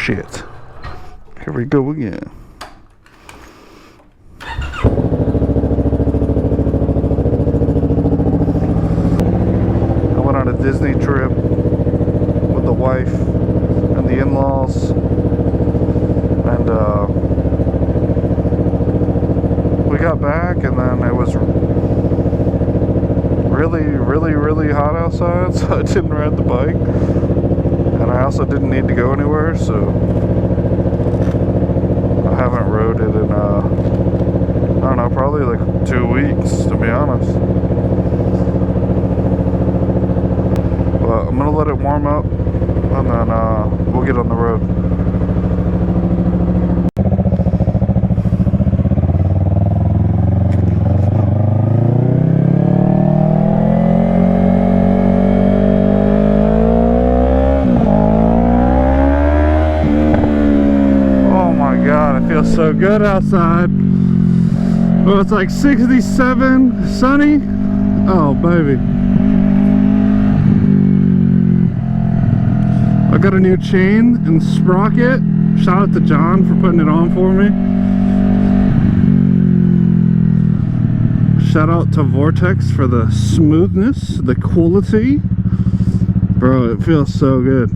shit. Here we go again. I went on a Disney trip with the wife and the in-laws, and we got back, and then it was really hot outside, so I didn't ride the bike, and I also didn't need to go anywhere, so I haven't rode it in I don't know, probably like 2 weeks, to be honest. But I'm gonna let it warm up, and then we'll get on the road. Feels so good outside. Well, it's like 67, sunny. Oh baby, I got a new chain and sprocket. Shout out to John for putting it on for me. Shout out to Vortex for the smoothness, the quality. Bro, it feels so good.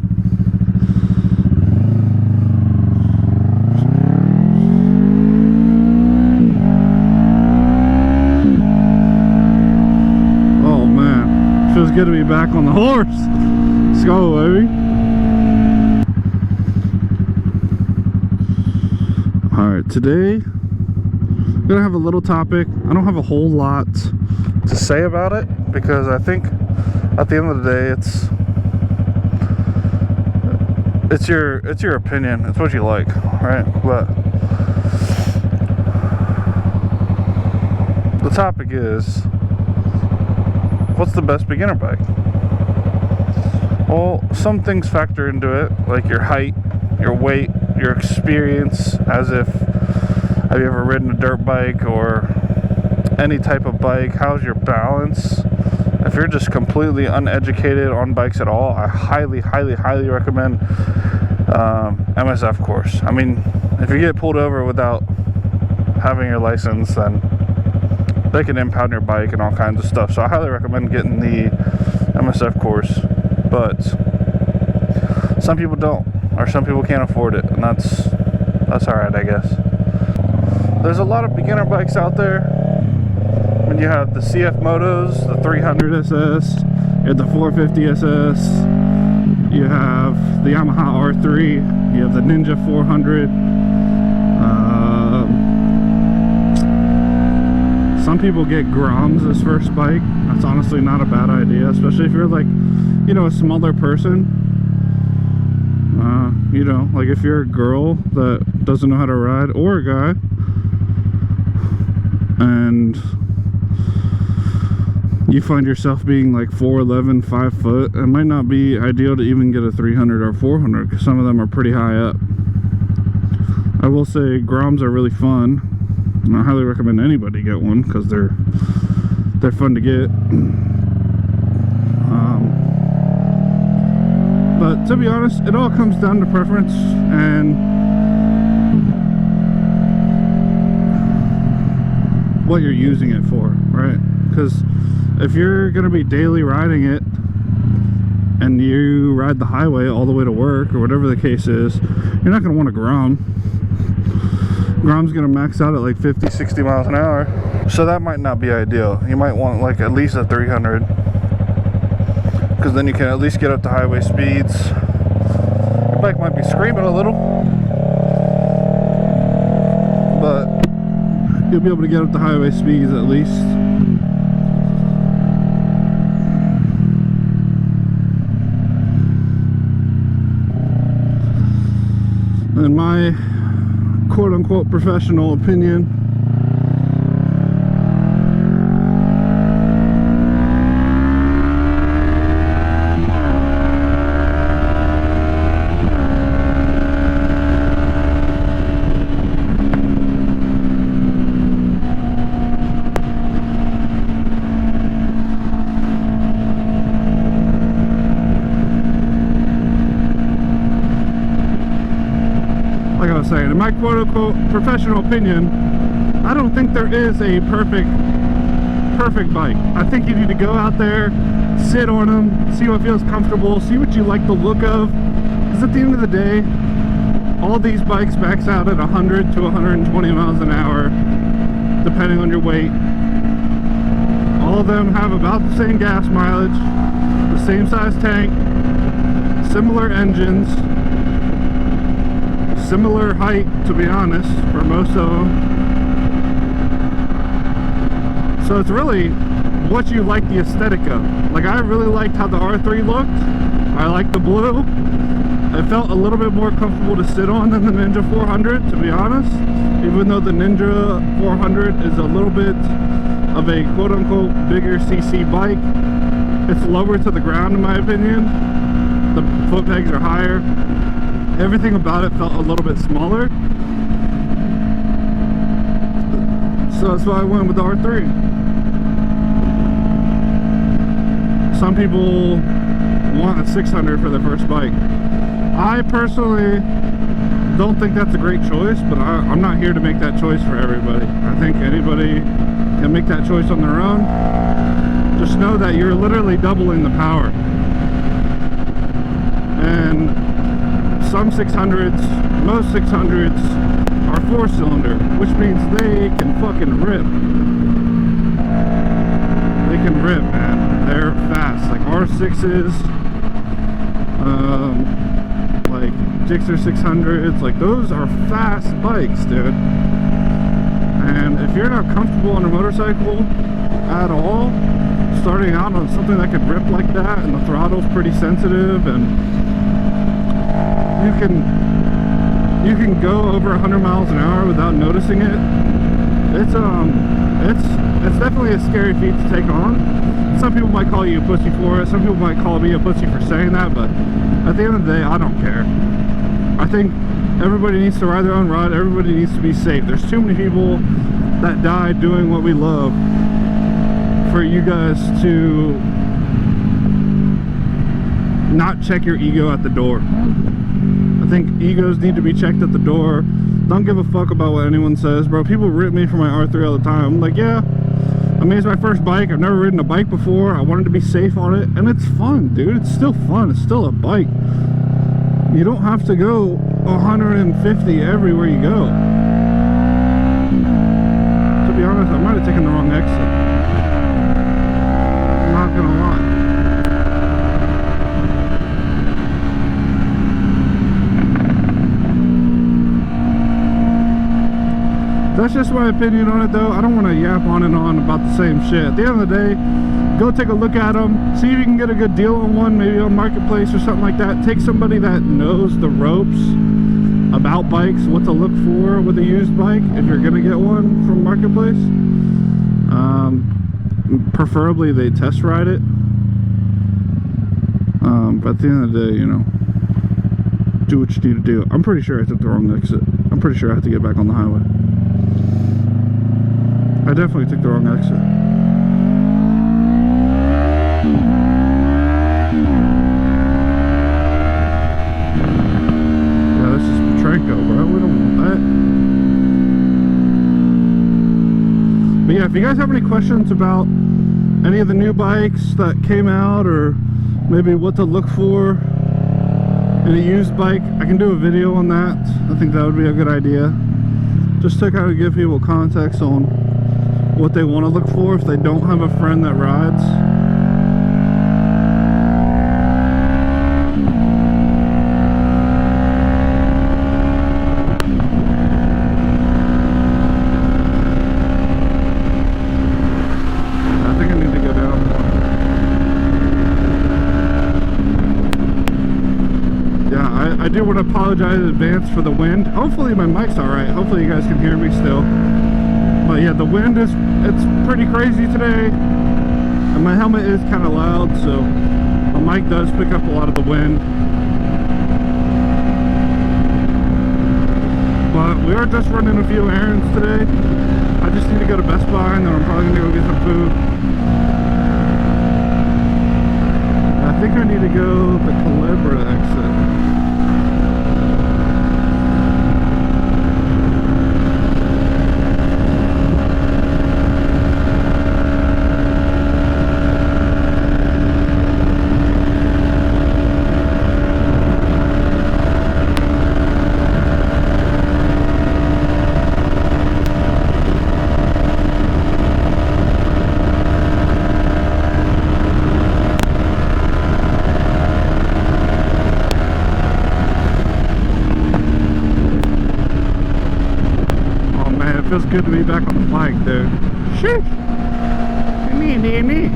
Feels good to be back on the horse. Let's go, baby. Alright, today I'm gonna have a little topic. I don't have a whole lot to say about it, because I think at the end of the day it's your opinion. It's what you like, right? But the topic is, what's the best beginner bike? Well, some things factor into it, like your height, your weight, your experience, as if, have you ever ridden a dirt bike or any type of bike? How's your balance? If you're just completely uneducated on bikes at all, I highly recommend MSF course. I mean, if you get pulled over without having your license, then they can impound your bike and all kinds of stuff. So I highly recommend getting the MSF course. But some people don't, or some people can't afford it, and that's alright, I guess. There's a lot of beginner bikes out there. When you have the CF Motos, the 300 SS, you have the 450 SS, you have the Yamaha R3, you have the Ninja 400. Some people get Groms as first bike. That's honestly not a bad idea, especially if you're like, you know, a smaller person. You know, like if you're a girl that doesn't know how to ride, or a guy, and you find yourself being like 4'11", 5 foot, it might not be ideal to even get a 300 or 400, because some of them are pretty high up. I will say Groms are really fun. And I highly recommend anybody get one, because they're fun to get. But to be honest, it all comes down to preference and what you're using it for, right? Because if you're gonna be daily riding it and you ride the highway all the way to work or whatever the case is, you're not gonna want a Grom. Grom's gonna max out at like 50-60 miles an hour, so that might not be ideal. You might want like at least a 300, because then you can at least get up to highway speeds. Your bike might be screaming a little, but you'll be able to get up to highway speeds at least. In my quote-unquote professional opinion, saying. In my quote-unquote professional opinion, I don't think there is a perfect bike. I think you need to go out there, sit on them, see what feels comfortable, see what you like the look of. Because at the end of the day, all these bikes max out at 100 to 120 miles an hour, depending on your weight. All of them have about the same gas mileage, the same size tank, similar engines, similar height, to be honest, for most of them. So it's really what you like the aesthetic of. Like, I really liked how the R3 looked. I like the blue. It felt a little bit more comfortable to sit on than the Ninja 400, to be honest. Even though the Ninja 400 is a little bit of a quote-unquote bigger CC bike, it's lower to the ground in my opinion. The foot pegs are higher. Everything about it felt a little bit smaller. So that's why I went with the R3. Some people want a 600 for their first bike. I personally don't think that's a great choice, but I'm not here to make that choice for everybody. I think anybody can make that choice on their own. Just know that you're literally doubling the power. And some 600s, most 600s are 4-cylinder, which means they can fucking rip. They can rip, man. They're fast. Like R6s, like Gixxer 600s, like those are fast bikes, dude. And if you're not comfortable on a motorcycle at all, starting out on something that could rip like that, and the throttle's pretty sensitive, and you can go over 100 miles an hour without noticing it. It's definitely a scary feat to take on. Some people might call you a pussy for it. Some people might call me a pussy for saying that, but at the end of the day, I don't care. I think everybody needs to ride their own ride. Everybody needs to be safe. There's too many people that die doing what we love for you guys to not check your ego at the door. I think egos need to be checked at the door. Don't give a fuck about what anyone says, bro. People rip me for my R3 all the time. I'm like, yeah, I mean, it's my first bike. I've never ridden a bike before. I wanted to be safe on it, and it's fun, dude. It's still fun. It's still a bike. You don't have to go 150 everywhere you go. To be honest, I might have taken the wrong exit. I'm not gonna lie. That's just my opinion on it, though. I don't want to yap on and on about the same shit. At the end of the day, go take a look at them, see if you can get a good deal on one, maybe on Marketplace or something like that. Take somebody that knows the ropes about bikes, what to look for with a used bike if you're gonna get one from Marketplace. Preferably they test ride it. But at the end of the day, you know, do what you need to do. I'm pretty sure I took the wrong exit. I'm pretty sure I have to get back on the highway. I definitely took the wrong exit. Yeah, this is Petrenko, bro. We don't want that. But yeah, if you guys have any questions about any of the new bikes that came out, or maybe what to look for in a used bike, I can do a video on that. I think that would be a good idea. Just to kind of give people context on what they want to look for if they don't have a friend that rides. I think I need to go down more. Yeah, I do want to apologize in advance for the wind. Hopefully my mic's alright. Hopefully you guys can hear me still. But yeah, the wind it's pretty crazy today, and my helmet is kind of loud, so my mic does pick up a lot of the wind. But we are just running a few errands today. I just need to go to Best Buy, and then I'm probably gonna go get some food. I think I need to go the Calibra exit. Feels good to be back on the bike, dude. Sheesh. Me.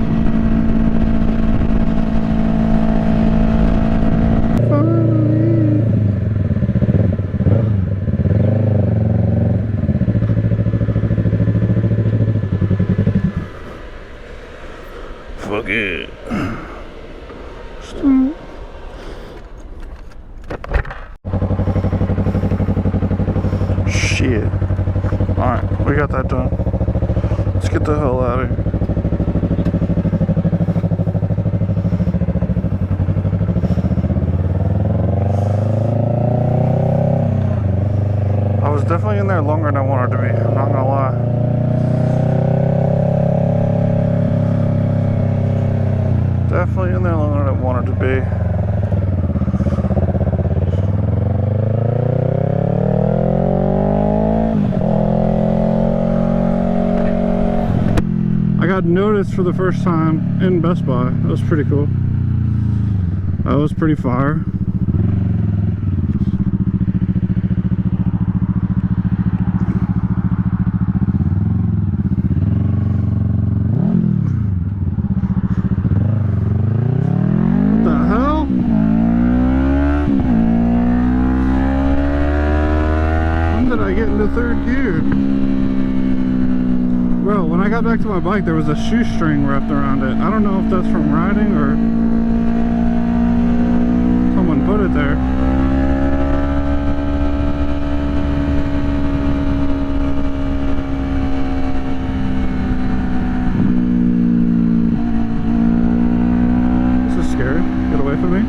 Fuck it. Shit. Alright, we got that done. Let's get the hell out of here. I was definitely in there longer than I wanted to be, I'm not gonna lie. Definitely in there longer than I wanted to be. I got noticed for the first time in Best Buy. That was pretty cool. That was pretty fire. Third gear. Bro, when I got back to my bike there was a shoestring wrapped around it. I don't know if that's from riding or someone put it there. This is scary. Get away from me.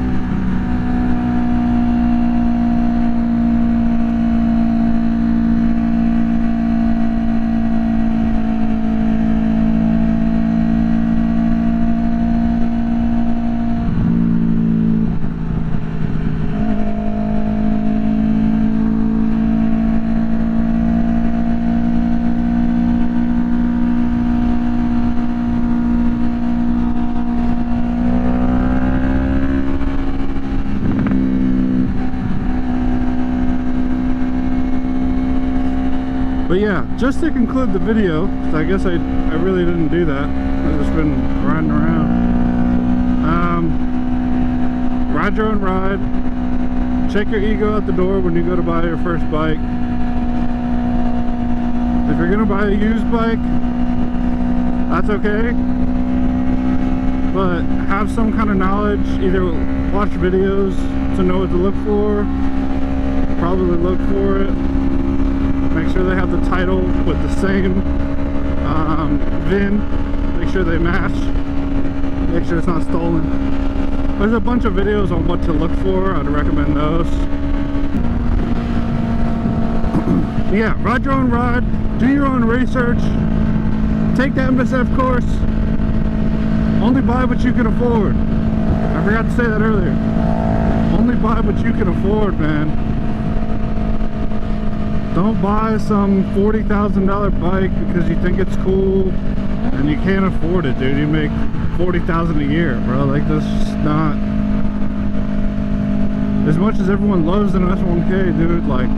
But yeah, just to conclude the video, because I guess I really didn't do that. I've just been riding around. Ride your own ride. Check your ego at the door when you go to buy your first bike. If you're gonna buy a used bike, that's okay. But have some kind of knowledge. Either watch videos to know what to look for. Probably look for it. Make sure they have the title with the same VIN. Make sure they match. Make sure it's not stolen. There's a bunch of videos on what to look for. I'd recommend those. Yeah, ride your own ride. Do your own research. Take the MSF course. Only buy what you can afford. I forgot to say that earlier. Only buy what you can afford, man. Don't buy some $40,000 bike because you think it's cool and you can't afford it, dude. You make $40,000 a year, bro. Like, that's just not... As much as everyone loves an S1K, dude, like,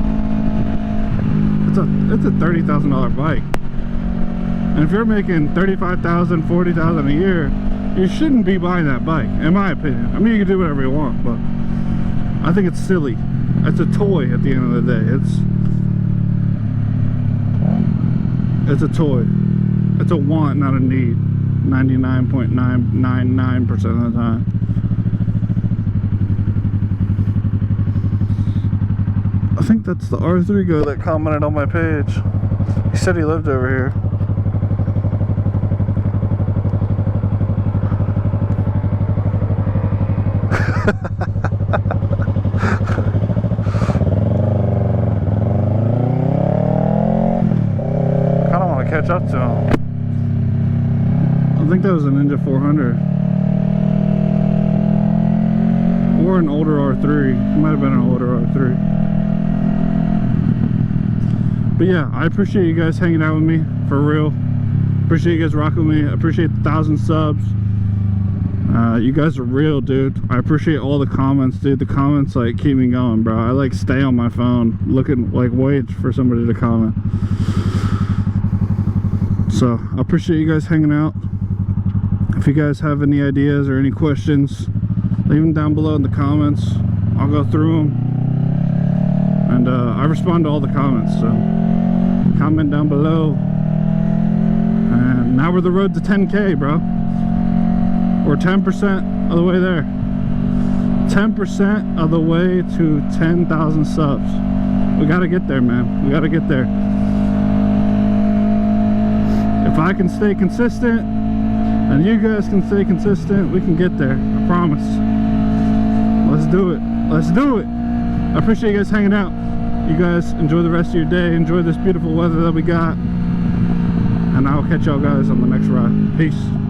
it's a $30,000 bike. And if you're making $35,000, $40,000 a year, you shouldn't be buying that bike, in my opinion. I mean, you can do whatever you want, but I think it's silly. It's a toy at the end of the day. It's a toy. It's a want, not a need. 99.999% of the time. I think that's the R3 guy that commented on my page. He said he lived over here. Catch up to him. I think that was a Ninja 400 or an older R3. It might have been an older R3. But yeah, I appreciate you guys hanging out with me, for real. Appreciate you guys rocking with me. I appreciate the 1,000 subs. You guys are real, dude. I appreciate all the comments, dude. The comments like keep me going, bro. I like stay on my phone looking, like, wait for somebody to comment. So I appreciate you guys hanging out. If you guys have any ideas or any questions, leave them down below in the comments. I'll go through them, and I respond to all the comments, so comment down below. And now we're the road to 10K, bro. We're 10% of the way there. 10% of the way to 10,000 subs. We gotta get there, man. We gotta get there. If I can stay consistent and you guys can stay consistent, we can get there. I promise. Let's do it. Let's do it. I appreciate you guys hanging out. You guys enjoy the rest of your day. Enjoy this beautiful weather that we got. And I'll catch y'all guys on the next ride. Peace.